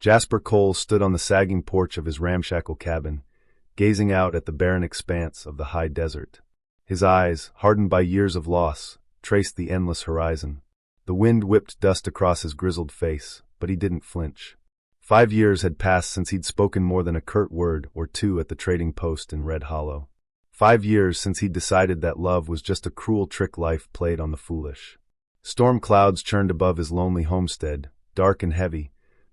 Jasper Cole stood on the sagging porch of his ramshackle cabin, gazing out at the barren expanse of the high desert. His eyes, hardened by years of loss, traced the endless horizon. The wind whipped dust across his grizzled face, but he didn't flinch. 5 years had passed since he'd spoken more than a curt word or two at the trading post in Red Hollow. 5 years since he'd decided that love was just a cruel trick life played on the foolish. Storm clouds churned above his lonely homestead, dark and heavy,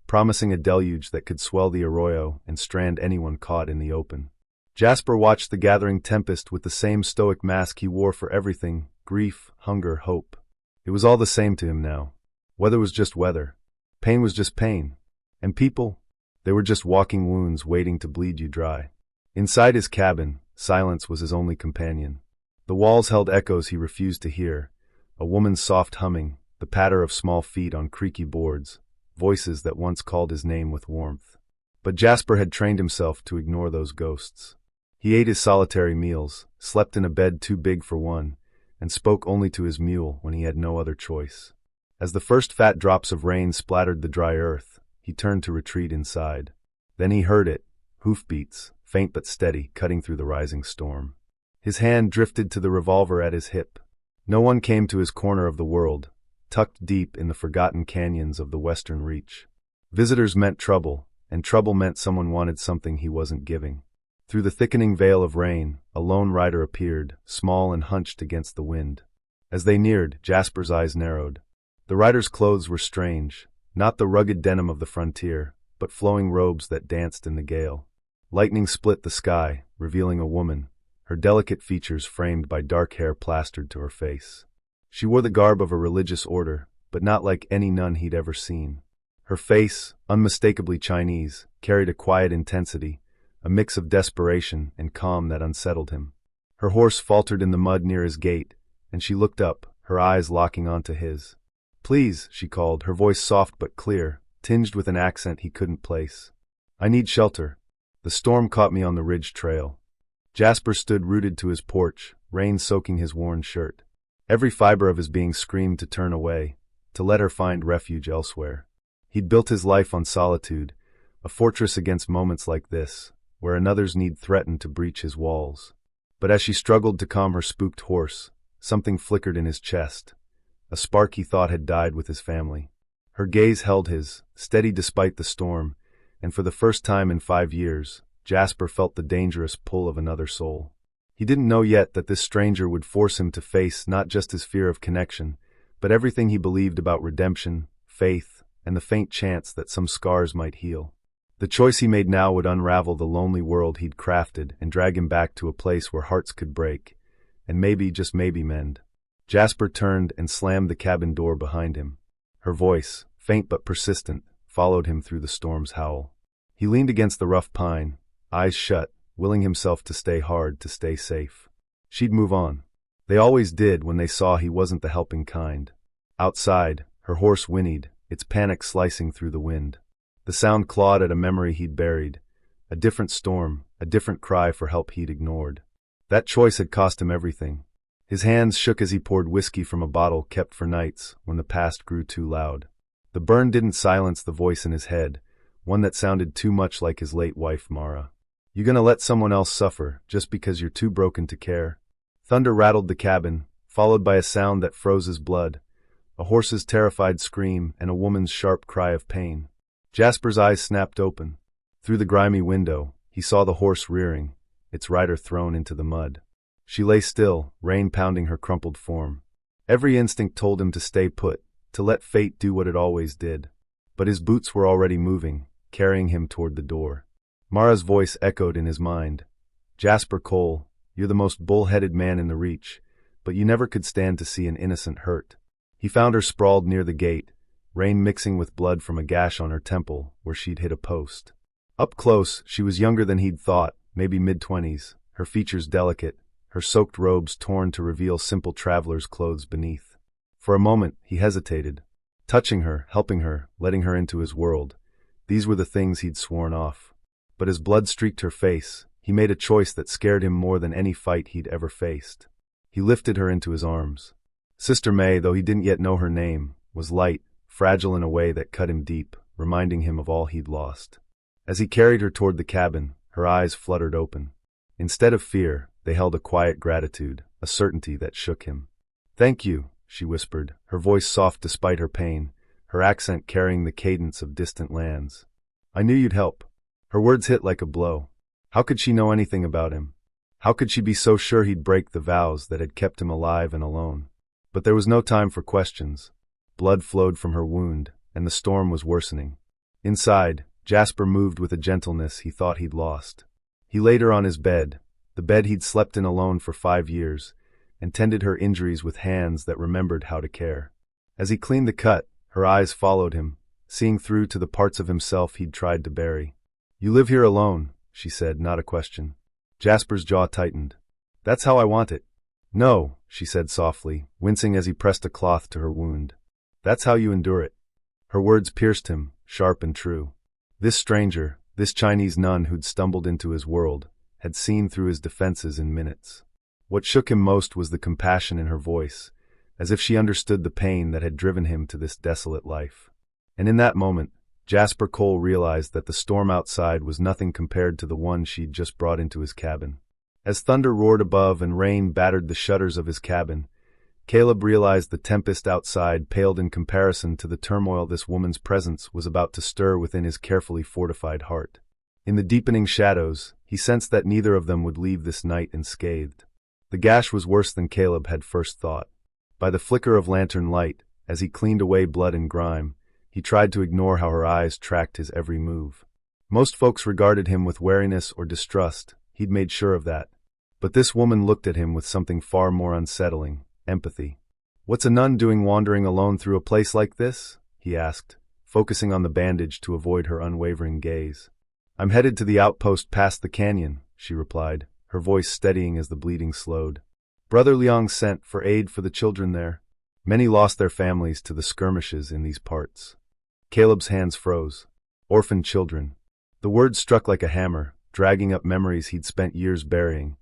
promising a deluge that could swell the arroyo and strand anyone caught in the open. Jasper watched the gathering tempest with the same stoic mask he wore for everything: grief, hunger, hope. It was all the same to him now. Weather was just weather. Pain was just pain. And people? They were just walking wounds waiting to bleed you dry. Inside his cabin, silence was his only companion. The walls held echoes he refused to hear: a woman's soft humming, the patter of small feet on creaky boards, voices that once called his name with warmth. But Jasper had trained himself to ignore those ghosts. He ate his solitary meals, slept in a bed too big for one, and spoke only to his mule when he had no other choice. As the first fat drops of rain splattered the dry earth, he turned to retreat inside. Then he heard it, hoofbeats, faint but steady, cutting through the rising storm. His hand drifted to the revolver at his hip. No one came to his corner of the world, tucked deep in the forgotten canyons of the western reach. Visitors meant trouble, and trouble meant someone wanted something he wasn't giving. Through the thickening veil of rain, a lone rider appeared, small and hunched against the wind. As they neared, Jasper's eyes narrowed. The rider's clothes were strange, not the rugged denim of the frontier, but flowing robes that danced in the gale. Lightning split the sky, revealing a woman, her delicate features framed by dark hair plastered to her face. She wore the garb of a religious order, but not like any nun he'd ever seen. Her face, unmistakably Chinese, carried a quiet intensity, a mix of desperation and calm that unsettled him. Her horse faltered in the mud near his gate, and she looked up, her eyes locking onto his. "Please," she called, her voice soft but clear, tinged with an accent he couldn't place. "I need shelter. The storm caught me on the ridge trail." Jasper stood rooted to his porch, rain soaking his worn shirt. Every fiber of his being screamed to turn away, to let her find refuge elsewhere. He'd built his life on solitude, a fortress against moments like this, where another's need threatened to breach his walls. But as she struggled to calm her spooked horse, something flickered in his chest. A spark he thought had died with his family. Her gaze held his, steady despite the storm, and for the first time in 5 years, Jasper felt the dangerous pull of another soul. He didn't know yet that this stranger would force him to face not just his fear of connection, but everything he believed about redemption, faith, and the faint chance that some scars might heal. The choice he made now would unravel the lonely world he'd crafted and drag him back to a place where hearts could break, and maybe, just maybe, mend. Jasper turned and slammed the cabin door behind him. Her voice, faint but persistent, followed him through the storm's howl. He leaned against the rough pine, eyes shut, willing himself to stay hard, to stay safe. She'd move on. They always did when they saw he wasn't the helping kind. Outside, her horse whinnied, its panic slicing through the wind. The sound clawed at a memory he'd buried, a different storm, a different cry for help he'd ignored. That choice had cost him everything. His hands shook as he poured whiskey from a bottle kept for nights when the past grew too loud. The burn didn't silence the voice in his head, one that sounded too much like his late wife Mara. "You gonna let someone else suffer just because you're too broken to care?" Thunder rattled the cabin, followed by a sound that froze his blood, a horse's terrified scream and a woman's sharp cry of pain. Jasper's eyes snapped open. Through the grimy window, he saw the horse rearing, its rider thrown into the mud. She lay still, rain pounding her crumpled form. Every instinct told him to stay put, to let fate do what it always did. But his boots were already moving, carrying him toward the door. Mara's voice echoed in his mind. "Jasper Cole, you're the most bull-headed man in the reach, but you never could stand to see an innocent hurt." He found her sprawled near the gate, rain mixing with blood from a gash on her temple where she'd hit a post. Up close, she was younger than he'd thought, maybe mid-20s, her features delicate, her soaked robes torn to reveal simple traveler's clothes beneath. For a moment, he hesitated. Touching her, helping her, letting her into his world. These were the things he'd sworn off. But as blood streaked her face, he made a choice that scared him more than any fight he'd ever faced. He lifted her into his arms. Sister May, though he didn't yet know her name, was light, fragile in a way that cut him deep, reminding him of all he'd lost. As he carried her toward the cabin, her eyes fluttered open. Instead of fear, they held a quiet gratitude, a certainty that shook him. "Thank you," she whispered, her voice soft despite her pain, her accent carrying the cadence of distant lands. "I knew you'd help." Her words hit like a blow. How could she know anything about him? How could she be so sure he'd break the vows that had kept him alive and alone? But there was no time for questions. Blood flowed from her wound, and the storm was worsening. Inside, Jasper moved with a gentleness he thought he'd lost. He laid her on his bed, the bed he'd slept in alone for 5 years, and tended her injuries with hands that remembered how to care. As he cleaned the cut, her eyes followed him, seeing through to the parts of himself he'd tried to bury. "You live here alone," she said, not a question. Jasper's jaw tightened. "That's how I want it." "No," she said softly, wincing as he pressed a cloth to her wound. "That's how you endure it." Her words pierced him, sharp and true. This stranger, this Chinese nun who'd stumbled into his world, had seen through his defenses in minutes. What shook him most was the compassion in her voice, as if she understood the pain that had driven him to this desolate life. And in that moment, Jasper Cole realized that the storm outside was nothing compared to the one she'd just brought into his cabin. As thunder roared above and rain battered the shutters of his cabin, Caleb realized the tempest outside paled in comparison to the turmoil this woman's presence was about to stir within his carefully fortified heart. In the deepening shadows, he sensed that neither of them would leave this night unscathed. The gash was worse than Caleb had first thought. By the flicker of lantern light, as he cleaned away blood and grime, he tried to ignore how her eyes tracked his every move. Most folks regarded him with wariness or distrust, he'd made sure of that. But this woman looked at him with something far more unsettling, empathy. "What's a nun doing wandering alone through a place like this?" he asked, focusing on the bandage to avoid her unwavering gaze. "I'm headed to the outpost past the canyon," she replied, her voice steadying as the bleeding slowed. "Brother Liang sent for aid for the children there. Many lost their families to the skirmishes in these parts." Caleb's hands froze. Orphaned children. The words struck like a hammer, dragging up memories he'd spent years burying.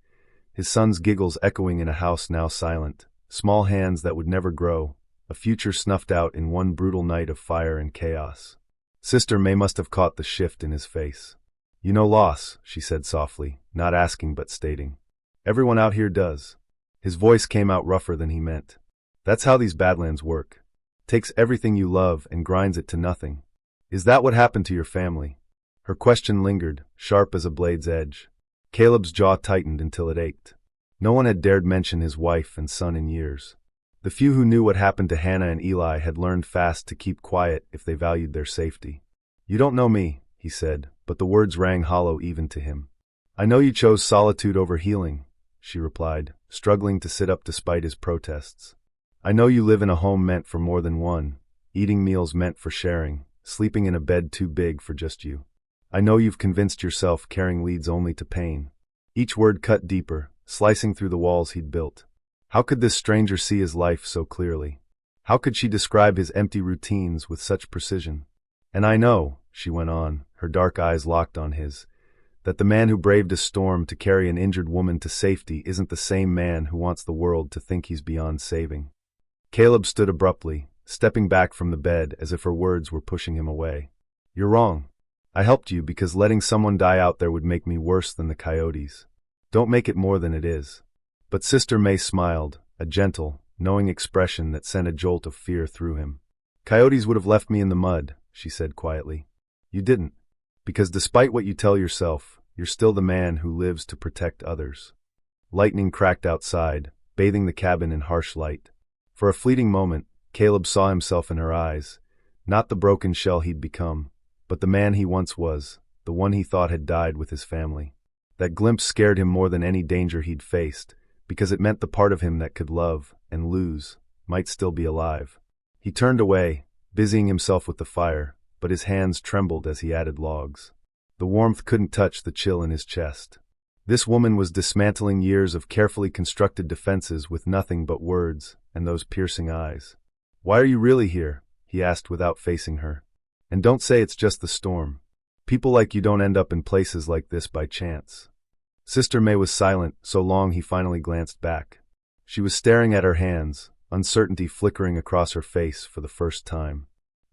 His son's giggles echoing in a house now silent, small hands that would never grow, a future snuffed out in one brutal night of fire and chaos. Sister May must have caught the shift in his face. "You know loss," she said softly, not asking but stating. "Everyone out here does." His voice came out rougher than he meant. "That's how these Badlands work. Takes everything you love and grinds it to nothing. Is that what happened to your family?" Her question lingered, sharp as a blade's edge. Caleb's jaw tightened until it ached. No one had dared mention his wife and son in years. The few who knew what happened to Hannah and Eli had learned fast to keep quiet if they valued their safety. "You don't know me," he said, but the words rang hollow even to him. "I know you chose solitude over healing," she replied, struggling to sit up despite his protests. "I know you live in a home meant for more than one, eating meals meant for sharing, sleeping in a bed too big for just you. I know you've convinced yourself caring leads only to pain." Each word cut deeper, slicing through the walls he'd built. How could this stranger see his life so clearly? How could she describe his empty routines with such precision? "And I know," she went on, her dark eyes locked on his, "that the man who braved a storm to carry an injured woman to safety isn't the same man who wants the world to think he's beyond saving." Caleb stood abruptly, stepping back from the bed as if her words were pushing him away. "You're wrong. I helped you because letting someone die out there would make me worse than the coyotes. Don't make it more than it is." But Sister May smiled, a gentle, knowing expression that sent a jolt of fear through him. "Coyotes would have left me in the mud," she said quietly. "You didn't. Because despite what you tell yourself, you're still the man who lives to protect others." Lightning cracked outside, bathing the cabin in harsh light. For a fleeting moment, Caleb saw himself in her eyes, not the broken shell he'd become, but the man he once was, the one he thought had died with his family. That glimpse scared him more than any danger he'd faced, because it meant the part of him that could love and lose might still be alive. He turned away, busying himself with the fire, but his hands trembled as he added logs. The warmth couldn't touch the chill in his chest. This woman was dismantling years of carefully constructed defenses with nothing but words and those piercing eyes. "Why are you really here?" he asked without facing her. "And don't say it's just the storm. People like you don't end up in places like this by chance." Sister May was silent so long he finally glanced back. She was staring at her hands, uncertainty flickering across her face for the first time.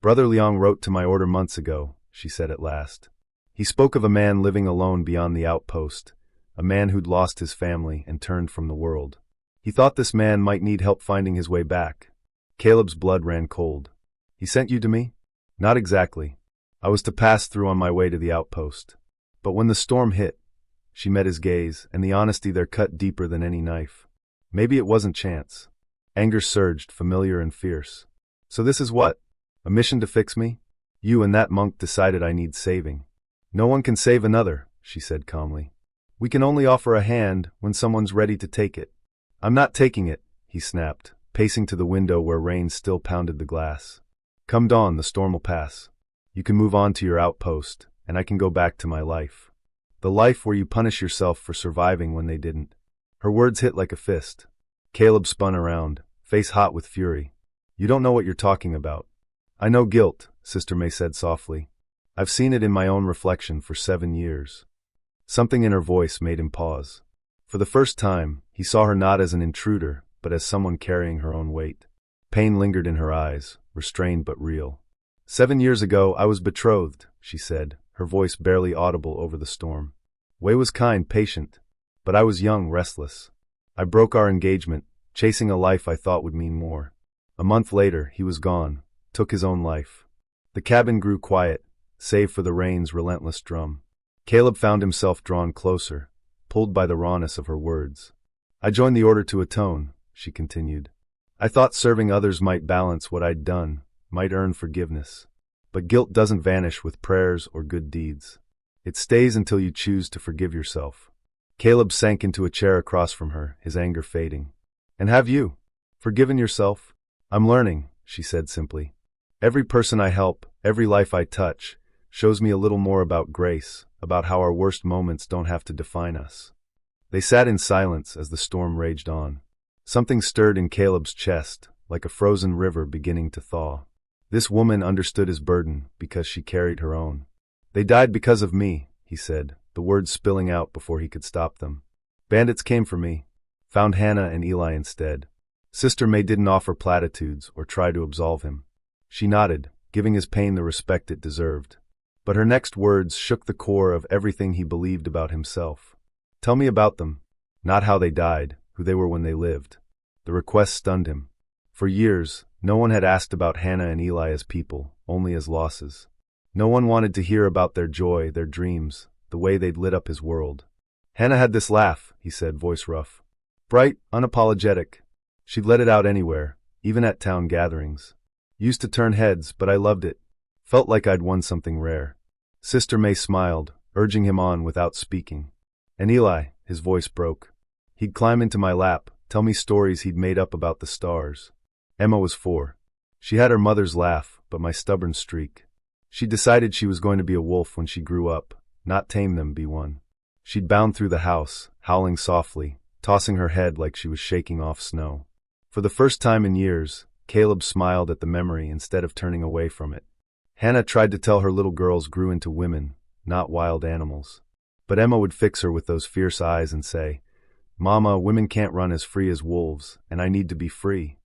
Brother Liang wrote to my order months ago, she said at last. He spoke of a man living alone beyond the outpost, a man who'd lost his family and turned from the world. He thought this man might need help finding his way back. Caleb's blood ran cold. He sent you to me? Not exactly. I was to pass through on my way to the outpost. But when the storm hit, she met his gaze, and the honesty there cut deeper than any knife. Maybe it wasn't chance. Anger surged, familiar and fierce. So this is what? A mission to fix me? You and that monk decided I need saving. No one can save another, she said calmly. We can only offer a hand when someone's ready to take it. I'm not taking it, he snapped, pacing to the window where rain still pounded the glass. Come dawn, the storm will pass. You can move on to your outpost, and I can go back to my life. The life where you punish yourself for surviving when they didn't. Her words hit like a fist. Caleb spun around, face hot with fury. You don't know what you're talking about. I know guilt, Sister May said softly. I've seen it in my own reflection for 7 years. Something in her voice made him pause. For the first time, he saw her not as an intruder, but as someone carrying her own weight. Pain lingered in her eyes, restrained but real. 7 years ago, I was betrothed, she said, her voice barely audible over the storm. Wei was kind, patient, but I was young, restless. I broke our engagement, chasing a life I thought would mean more. A month later, he was gone, took his own life. The cabin grew quiet, save for the rain's relentless drum. Caleb found himself drawn closer, pulled by the rawness of her words. I joined the order to atone, she continued. I thought serving others might balance what I'd done, might earn forgiveness. But guilt doesn't vanish with prayers or good deeds. It stays until you choose to forgive yourself. Caleb sank into a chair across from her, his anger fading. And have you forgiven yourself? I'm learning, she said simply. Every person I help, every life I touch, shows me a little more about grace, about how our worst moments don't have to define us. They sat in silence as the storm raged on. Something stirred in Caleb's chest, like a frozen river beginning to thaw. This woman understood his burden because she carried her own. They died because of me, he said, the words spilling out before he could stop them. Bandits came for me, found Hannah and Eli instead. Sister May didn't offer platitudes or try to absolve him. She nodded, giving his pain the respect it deserved. But her next words shook the core of everything he believed about himself. Tell me about them, not how they died, who they were when they lived. The request stunned him. For years, no one had asked about Hannah and Eli as people, only as losses. No one wanted to hear about their joy, their dreams, the way they'd lit up his world. Hannah had this laugh, he said, voice rough. Bright, unapologetic. She'd let it out anywhere, even at town gatherings. Used to turn heads, but I loved it. Felt like I'd won something rare. Sister May smiled, urging him on without speaking. And Eli, his voice broke. He'd climb into my lap, tell me stories he'd made up about the stars. Emma was 4. She had her mother's laugh, but my stubborn streak. She decided she was going to be a wolf when she grew up, not tame them, be one. She'd bound through the house, howling softly, tossing her head like she was shaking off snow. For the first time in years, Caleb smiled at the memory instead of turning away from it. Hannah tried to tell her little girls grew into women, not wild animals. But Emma would fix her with those fierce eyes and say, Mama, women can't run as free as wolves, and I need to be free.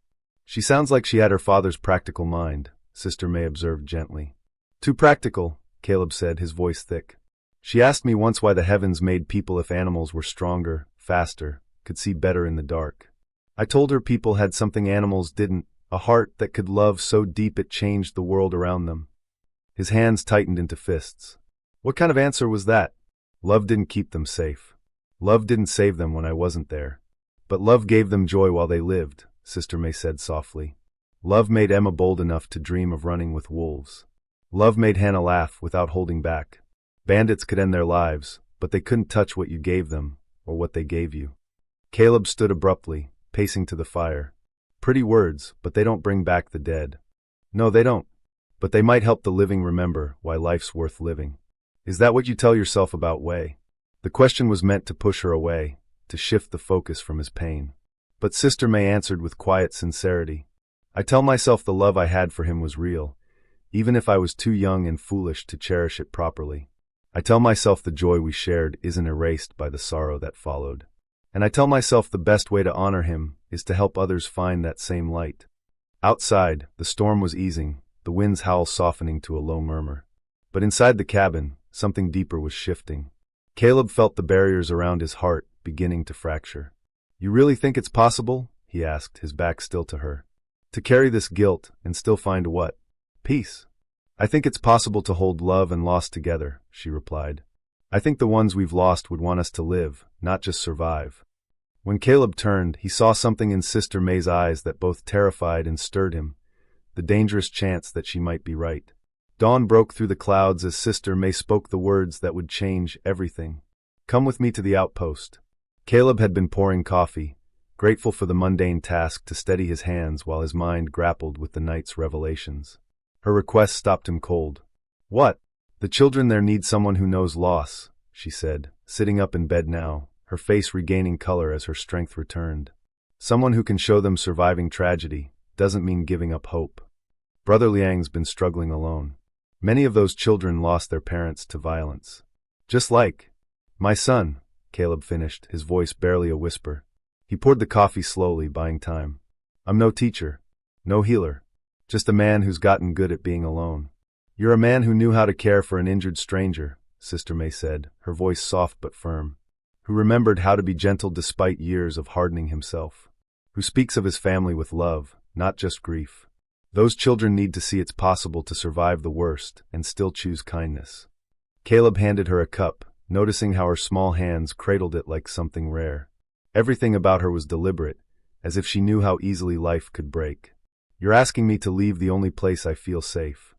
She sounds like she had her father's practical mind, Sister May observed gently. Too practical, Caleb said, his voice thick. She asked me once why the heavens made people if animals were stronger, faster, could see better in the dark. I told her people had something animals didn't, a heart that could love so deep it changed the world around them. His hands tightened into fists. What kind of answer was that? Love didn't keep them safe. Love didn't save them when I wasn't there. But love gave them joy while they lived, Sister May said softly. Love made Emma bold enough to dream of running with wolves. Love made Hannah laugh without holding back. Bandits could end their lives, but they couldn't touch what you gave them, or what they gave you. Caleb stood abruptly, pacing to the fire. Pretty words, but they don't bring back the dead. No, they don't. But they might help the living remember why life's worth living. Is that what you tell yourself about Wei? The question was meant to push her away, to shift the focus from his pain. But Sister May answered with quiet sincerity. I tell myself the love I had for him was real, even if I was too young and foolish to cherish it properly. I tell myself the joy we shared isn't erased by the sorrow that followed. And I tell myself the best way to honor him is to help others find that same light. Outside, the storm was easing, the wind's howl softening to a low murmur. But inside the cabin, something deeper was shifting. Caleb felt the barriers around his heart beginning to fracture. "You really think it's possible?" he asked, his back still to her. "To carry this guilt and still find what? Peace." "I think it's possible to hold love and loss together," she replied. "I think the ones we've lost would want us to live, not just survive." When Caleb turned, he saw something in Sister May's eyes that both terrified and stirred him, the dangerous chance that she might be right. Dawn broke through the clouds as Sister May spoke the words that would change everything. "Come with me to the outpost." Caleb had been pouring coffee, grateful for the mundane task to steady his hands while his mind grappled with the night's revelations. Her request stopped him cold. "What?" "The children there need someone who knows loss," she said, sitting up in bed now, her face regaining color as her strength returned. "Someone who can show them surviving tragedy doesn't mean giving up hope. Brother Liang's been struggling alone. Many of those children lost their parents to violence. Just like my son," Caleb finished, his voice barely a whisper. He poured the coffee slowly, buying time. "I'm no teacher, no healer, just a man who's gotten good at being alone." "You're a man who knew how to care for an injured stranger," Sister May said, her voice soft but firm. "Who remembered how to be gentle despite years of hardening himself. Who speaks of his family with love, not just grief. Those children need to see it's possible to survive the worst and still choose kindness." Caleb handed her a cup, noticing how her small hands cradled it like something rare. Everything about her was deliberate, as if she knew how easily life could break. "You're asking me to leave the only place I feel safe."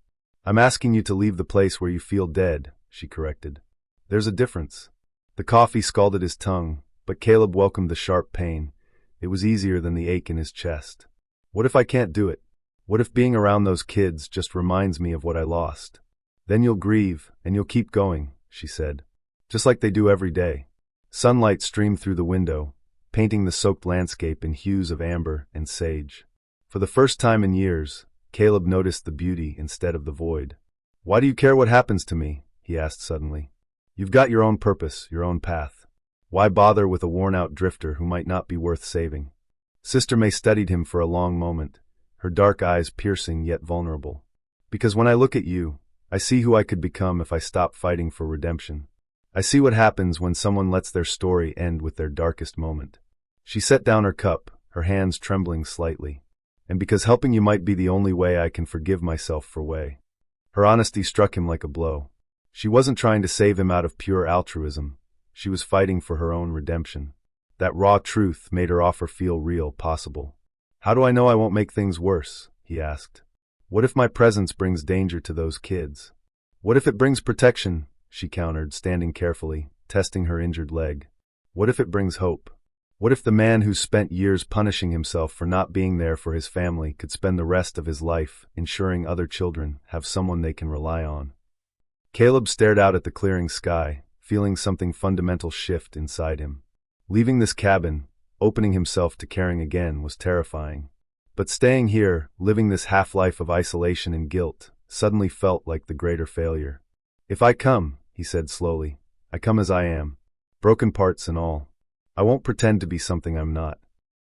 "I'm asking you to leave the place where you feel dead," she corrected. "There's a difference." The coffee scalded his tongue, but Caleb welcomed the sharp pain. It was easier than the ache in his chest. "What if I can't do it? What if being around those kids just reminds me of what I lost?" "Then you'll grieve, and you'll keep going," she said. "Just like they do every day." Sunlight streamed through the window, painting the soaked landscape in hues of amber and sage. For the first time in years, Caleb noticed the beauty instead of the void. "Why do you care what happens to me?" he asked suddenly. "You've got your own purpose, your own path. Why bother with a worn-out drifter who might not be worth saving?" Sister May studied him for a long moment, her dark eyes piercing yet vulnerable. "Because when I look at you, I see who I could become if I stop fighting for redemption. I see what happens when someone lets their story end with their darkest moment." She set down her cup, her hands trembling slightly. "And because helping you might be the only way I can forgive myself for way." Her honesty struck him like a blow. She wasn't trying to save him out of pure altruism. She was fighting for her own redemption. That raw truth made her offer feel real, possible. "How do I know I won't make things worse?" he asked. "What if my presence brings danger to those kids?" "What if it brings protection?" she countered, standing carefully, testing her injured leg. "What if it brings hope? What if the man who's spent years punishing himself for not being there for his family could spend the rest of his life ensuring other children have someone they can rely on?" Caleb stared out at the clearing sky, feeling something fundamental shift inside him. Leaving this cabin, opening himself to caring again, was terrifying. But staying here, living this half-life of isolation and guilt, suddenly felt like the greater failure. "If I come," he said slowly, "I come as I am, broken parts and all. I won't pretend to be something I'm not."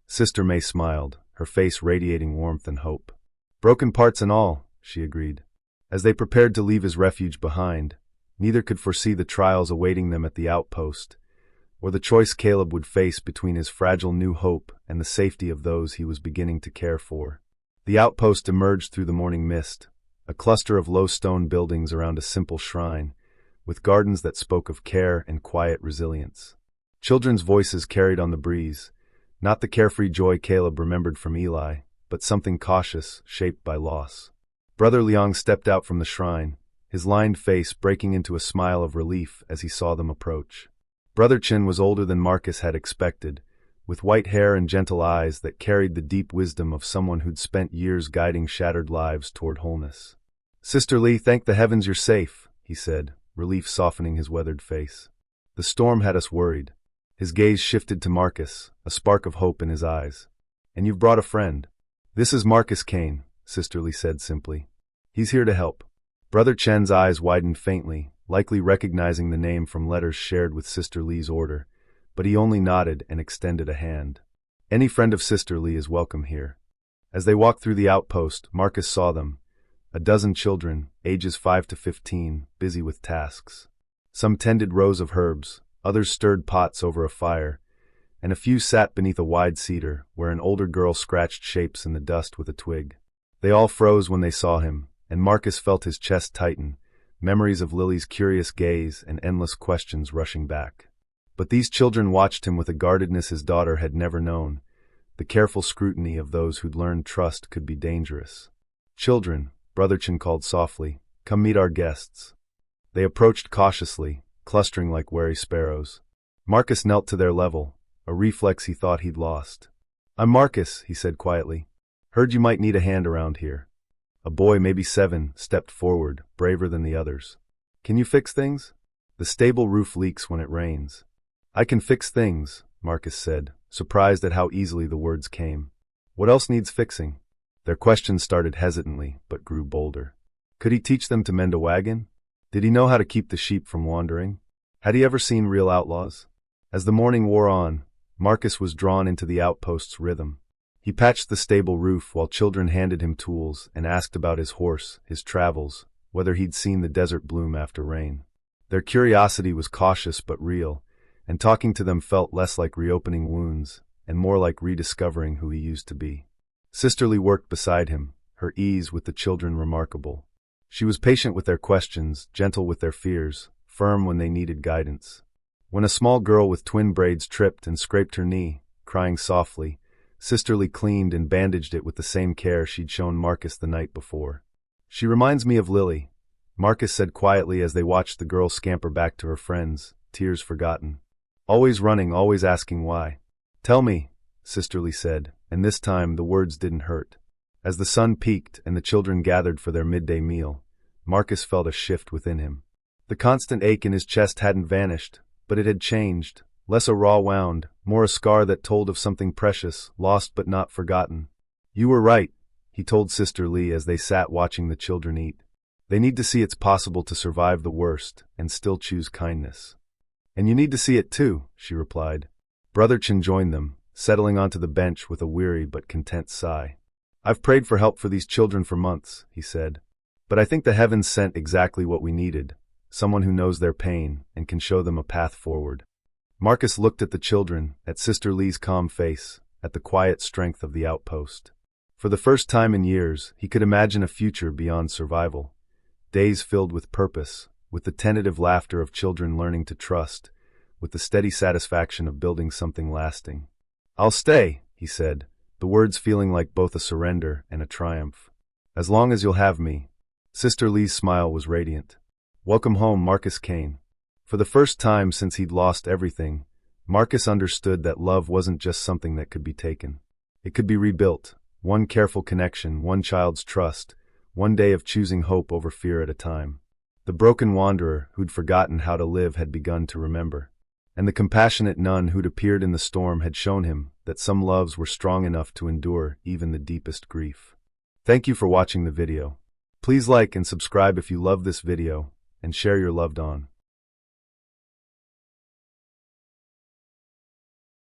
Sister May smiled, her face radiating warmth and hope. "Broken parts and all," she agreed. As they prepared to leave his refuge behind, neither could foresee the trials awaiting them at the outpost, or the choice Caleb would face between his fragile new hope and the safety of those he was beginning to care for. The outpost emerged through the morning mist, a cluster of low stone buildings around a simple shrine, with gardens that spoke of care and quiet resilience. Children's voices carried on the breeze, not the carefree joy Caleb remembered from Eli, but something cautious, shaped by loss. Brother Liang stepped out from the shrine, his lined face breaking into a smile of relief as he saw them approach. Brother Chin was older than Marcus had expected, with white hair and gentle eyes that carried the deep wisdom of someone who'd spent years guiding shattered lives toward wholeness. "Sister Lee, thank the heavens you're safe," he said, relief softening his weathered face. "The storm had us worried." His gaze shifted to Marcus, a spark of hope in his eyes. "And you've brought a friend." "This is Marcus Kane," Sister Lee said simply. "He's here to help." Brother Chen's eyes widened faintly, likely recognizing the name from letters shared with Sister Lee's order, but he only nodded and extended a hand. "Any friend of Sister Lee is welcome here." As they walked through the outpost, Marcus saw them, a dozen children, ages 5 to 15, busy with tasks. Some tended rows of herbs, others stirred pots over a fire, and a few sat beneath a wide cedar, where an older girl scratched shapes in the dust with a twig. They all froze when they saw him, and Marcus felt his chest tighten, memories of Lily's curious gaze and endless questions rushing back. But these children watched him with a guardedness his daughter had never known, the careful scrutiny of those who'd learned trust could be dangerous. "Children," Brotherchin called softly, "come meet our guests." They approached cautiously, clustering like wary sparrows. Marcus knelt to their level, a reflex he thought he'd lost. "I'm Marcus," he said quietly. "Heard you might need a hand around here." A boy, maybe 7, stepped forward, braver than the others. "Can you fix things? The stable roof leaks when it rains." "I can fix things," Marcus said, surprised at how easily the words came. "What else needs fixing?" Their questions started hesitantly, but grew bolder. Could he teach them to mend a wagon? Did he know how to keep the sheep from wandering? Had he ever seen real outlaws? As the morning wore on, Marcus was drawn into the outpost's rhythm. He patched the stable roof while children handed him tools and asked about his horse, his travels, whether he'd seen the desert bloom after rain. Their curiosity was cautious but real, and talking to them felt less like reopening wounds and more like rediscovering who he used to be. Sisterly worked beside him, her ease with the children remarkable. She was patient with their questions, gentle with their fears, firm when they needed guidance. When a small girl with twin braids tripped and scraped her knee, crying softly, Sisterly cleaned and bandaged it with the same care she'd shown Marcus the night before. "She reminds me of Lily," Marcus said quietly as they watched the girl scamper back to her friends, tears forgotten. "Always running, always asking why." "Tell me," Sisterly said, and this time the words didn't hurt. As the sun peaked and the children gathered for their midday meal, Marcus felt a shift within him. The constant ache in his chest hadn't vanished, but it had changed, less a raw wound, more a scar that told of something precious, lost but not forgotten. "You were right," he told Sister Lee as they sat watching the children eat. "They need to see it's possible to survive the worst and still choose kindness." "And you need to see it too," she replied. Brotherchin joined them, settling onto the bench with a weary but content sigh. "I've prayed for help for these children for months," he said. "But I think the heavens sent exactly what we needed, someone who knows their pain and can show them a path forward." Marcus looked at the children, at Sister Lee's calm face, at the quiet strength of the outpost. For the first time in years, he could imagine a future beyond survival. Days filled with purpose, with the tentative laughter of children learning to trust, with the steady satisfaction of building something lasting. "I'll stay," he said, the words feeling like both a surrender and a triumph. "As long as you'll have me." Sister Lee's smile was radiant. "Welcome home, Marcus Kane." For the first time since he'd lost everything, Marcus understood that love wasn't just something that could be taken. It could be rebuilt, one careful connection, one child's trust, one day of choosing hope over fear at a time. The broken wanderer who'd forgotten how to live had begun to remember. And the compassionate nun who'd appeared in the storm had shown him that some loves were strong enough to endure even the deepest grief. Thank you for watching the video. Please like and subscribe if you love this video, and share your loved on.